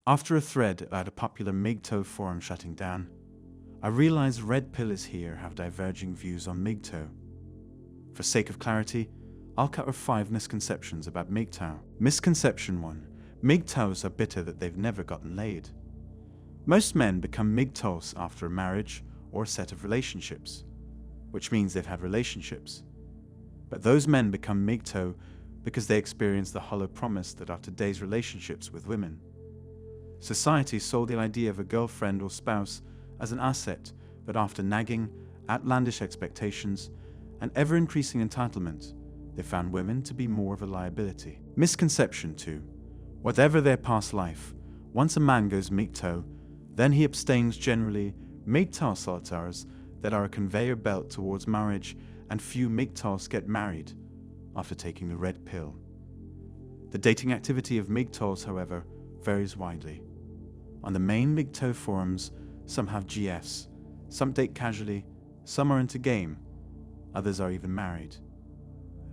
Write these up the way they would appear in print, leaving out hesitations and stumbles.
After a thread about a popular Mgto forum shutting down, I realize red pillars here have diverging views on Mgto. For sake of clarity, I'll cover 5 misconceptions about Mgtow. Misconception 1. Mgtows are bitter that they've never gotten laid. Most men become Mgtows after a marriage or a set of relationships, which means they've had relationships. But those men become Mgto because they experience the hollow promise that are today's relationships with women. Society sold the idea of a girlfriend or spouse as an asset, but after nagging, outlandish expectations, and ever-increasing entitlement, they found women to be more of a liability. Misconception 2. Whatever their past life, once a man goes Mito, then he abstains generally Mgtow solitars that are a conveyor belt towards marriage, and few Mgtows get married after taking the red pill. The dating activity of Mgtows, however, varies widely. On the main Mgto forums, some have GFs, some date casually, some are into game, others are even married.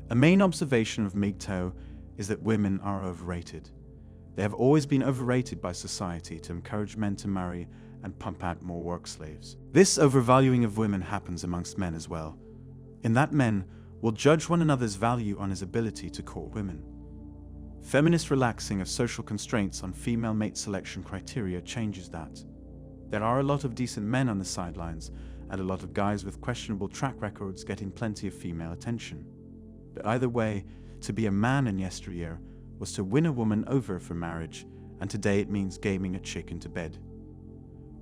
A main observation of Mito is that women are overrated. They have always been overrated by society to encourage men to marry and pump out more work slaves. This overvaluing of women happens amongst men as well, in that men will judge one another's value on his ability to court women. Feminist relaxing of social constraints on female mate selection criteria changes that. There are a lot of decent men on the sidelines and a lot of guys with questionable track records getting plenty of female attention. But either way, to be a man in yesteryear was to win a woman over for marriage, and today it means gaming a chick into bed.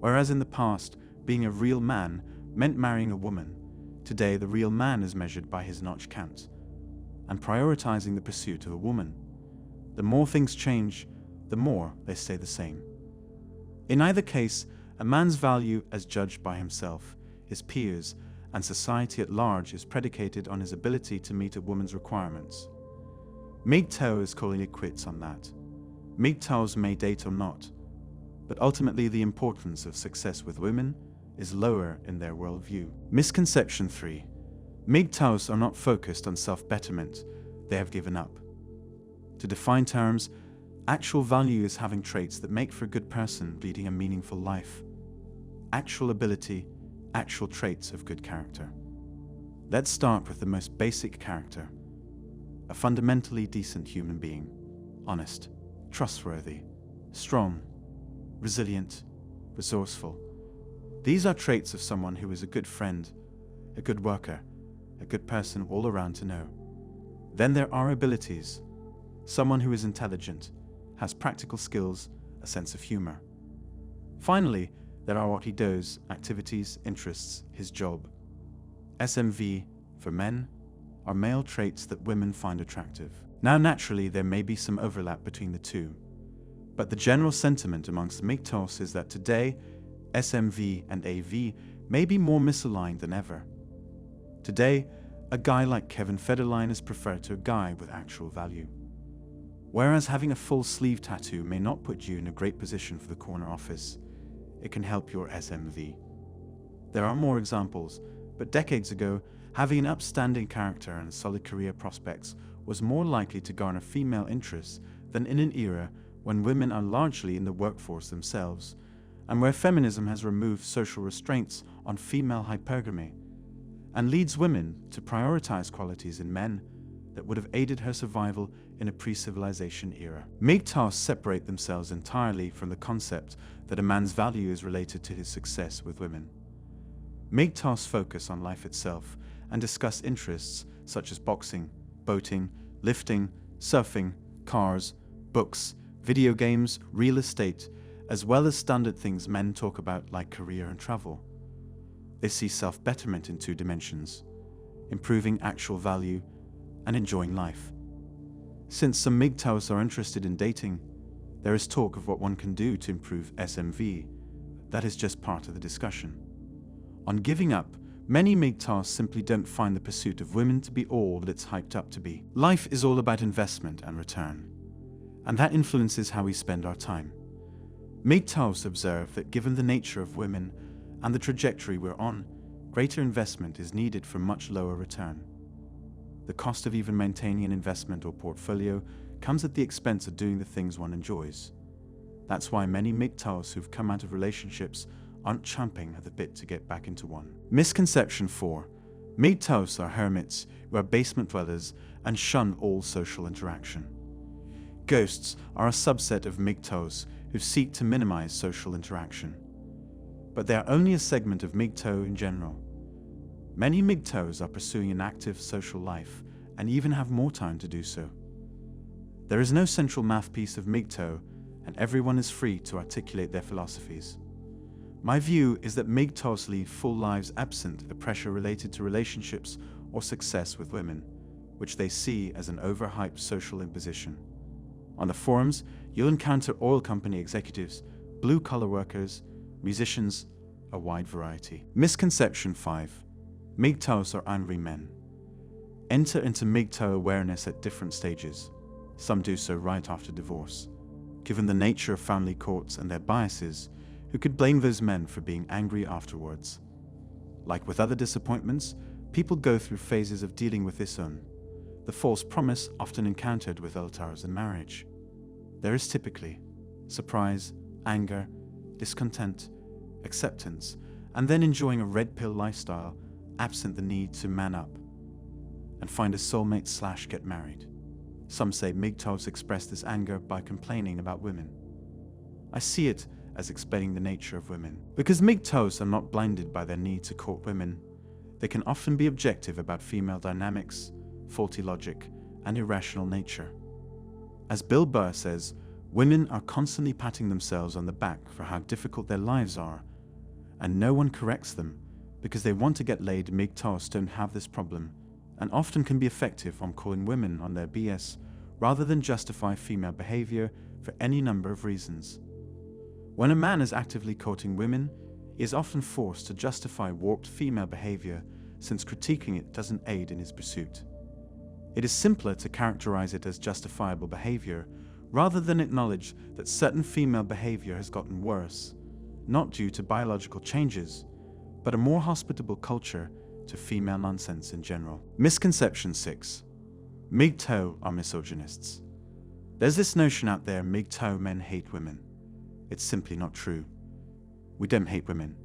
Whereas in the past, being a real man meant marrying a woman, today the real man is measured by his notch count, and prioritizing the pursuit of a woman. The more things change, the more they stay the same. In either case, a man's value as judged by himself, his peers, and society at large is predicated on his ability to meet a woman's requirements. Mito is calling it quits on that. Mgtows may date or not, but ultimately the importance of success with women is lower in their worldview. Misconception 3. Mgtows are not focused on self-betterment, they have given up. To define terms, actual value is having traits that make for a good person leading a meaningful life. Actual ability, actual traits of good character. Let's start with the most basic character. A fundamentally decent human being. Honest, trustworthy, strong, resilient, resourceful. These are traits of someone who is a good friend, a good worker, a good person all around to know. Then there are abilities. Someone who is intelligent, has practical skills, a sense of humor. Finally, there are what he does, activities, interests, his job. SMV, for men, are male traits that women find attractive. Now naturally there may be some overlap between the two, but the general sentiment amongst the Mgtows is that today, SMV and AV may be more misaligned than ever. Today, a guy like Kevin Federline is preferred to a guy with actual value. Whereas having a full sleeve tattoo may not put you in a great position for the corner office, it can help your SMV. There are more examples, but decades ago, having an upstanding character and solid career prospects was more likely to garner female interest than in an era when women are largely in the workforce themselves, and where feminism has removed social restraints on female hypergamy, and leads women to prioritize qualities in men that would have aided her survival in a pre-civilization era. Mgtows separate themselves entirely from the concept that a man's value is related to his success with women. Mgtows focus on life itself and discuss interests such as boxing, boating, lifting, surfing, cars, books, video games, real estate, as well as standard things men talk about like career and travel. They see self-betterment in 2 dimensions, improving actual value and enjoying life. Since some Mgtows are interested in dating, there is talk of what one can do to improve SMV. That is just part of the discussion. On giving up, many Mgtows simply don't find the pursuit of women to be all that it's hyped up to be. Life is all about investment and return, and that influences how we spend our time. Mgtows observe that given the nature of women and the trajectory we're on, greater investment is needed for much lower return. The cost of even maintaining an investment or portfolio comes at the expense of doing the things one enjoys. That's why many Mgtows who've come out of relationships aren't champing at the bit to get back into one. Misconception 4. Mgtows are hermits who are basement dwellers and shun all social interaction. Ghosts are a subset of Mgtows who seek to minimize social interaction. But they are only a segment of Mgto in general. Many Mgtows are pursuing an active social life and even have more time to do so. There is no central mouthpiece of Mgto, and everyone is free to articulate their philosophies. My view is that Mgtows lead full lives absent the pressure related to relationships or success with women, which they see as an overhyped social imposition. On the forums, you'll encounter oil company executives, blue-collar workers, musicians, a wide variety. Misconception 5. Mgtows are angry men. Enter into Mgto awareness at different stages. Some do so right after divorce. Given the nature of family courts and their biases, who could blame those men for being angry afterwards? Like with other disappointments, people go through phases of dealing with this the false promise often encountered with altars in marriage. There is typically surprise, anger, discontent, acceptance, and then enjoying a red pill lifestyle, absent the need to man up and find a soulmate / get married. Some say Mgtows express this anger by complaining about women. I see it as explaining the nature of women. Because Mgtows are not blinded by their need to court women, they can often be objective about female dynamics, faulty logic, and irrational nature. As Bill Burr says, women are constantly patting themselves on the back for how difficult their lives are, and no one corrects them because they want to get laid. Mgtows don't have this problem, and often can be effective on calling women on their BS rather than justify female behavior for any number of reasons. When a man is actively courting women, he is often forced to justify warped female behavior since critiquing it doesn't aid in his pursuit. It is simpler to characterize it as justifiable behavior rather than acknowledge that certain female behavior has gotten worse, not due to biological changes, but a more hospitable culture to female nonsense in general. Misconception 6. Mito are misogynists. There's this notion out there Mito men hate women. It's simply not true. We don't hate women.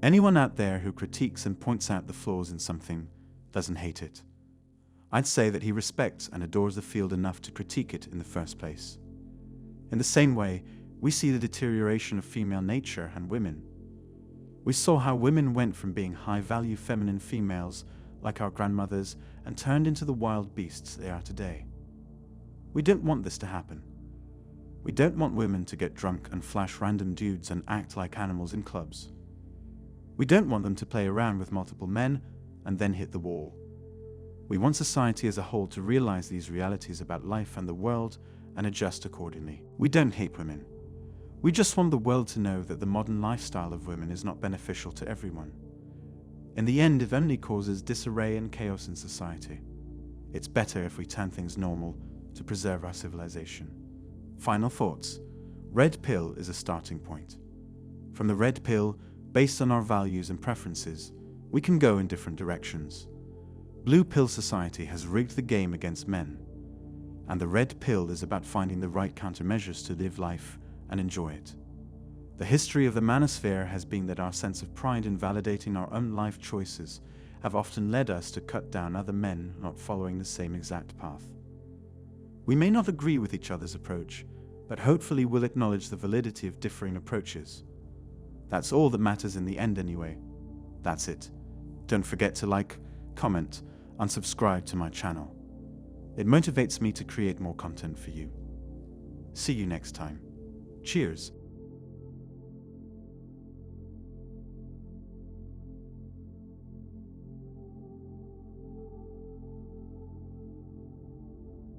Anyone out there who critiques and points out the flaws in something doesn't hate it. I'd say that he respects and adores the field enough to critique it in the first place. In the same way, we see the deterioration of female nature and women. We saw how women went from being high-value feminine females like our grandmothers and turned into the wild beasts they are today. We don't want this to happen. We don't want women to get drunk and flash random dudes and act like animals in clubs. We don't want them to play around with multiple men and then hit the wall. We want society as a whole to realize these realities about life and the world and adjust accordingly. We don't hate women. We just want the world to know that the modern lifestyle of women is not beneficial to everyone. In the end, it only causes disarray and chaos in society. It's better if we turn things normal to preserve our civilization. Final thoughts. Red pill is a starting point. From the red pill, based on our values and preferences, we can go in different directions. Blue pill society has rigged the game against men, and the red pill is about finding the right countermeasures to live life and enjoy it. The history of the manosphere has been that our sense of pride in validating our own life choices have often led us to cut down other men not following the same exact path. We may not agree with each other's approach, but hopefully we'll acknowledge the validity of differing approaches. That's all that matters in the end anyway. That's it. Don't forget to like, comment, and subscribe to my channel. It motivates me to create more content for you. See you next time. Cheers.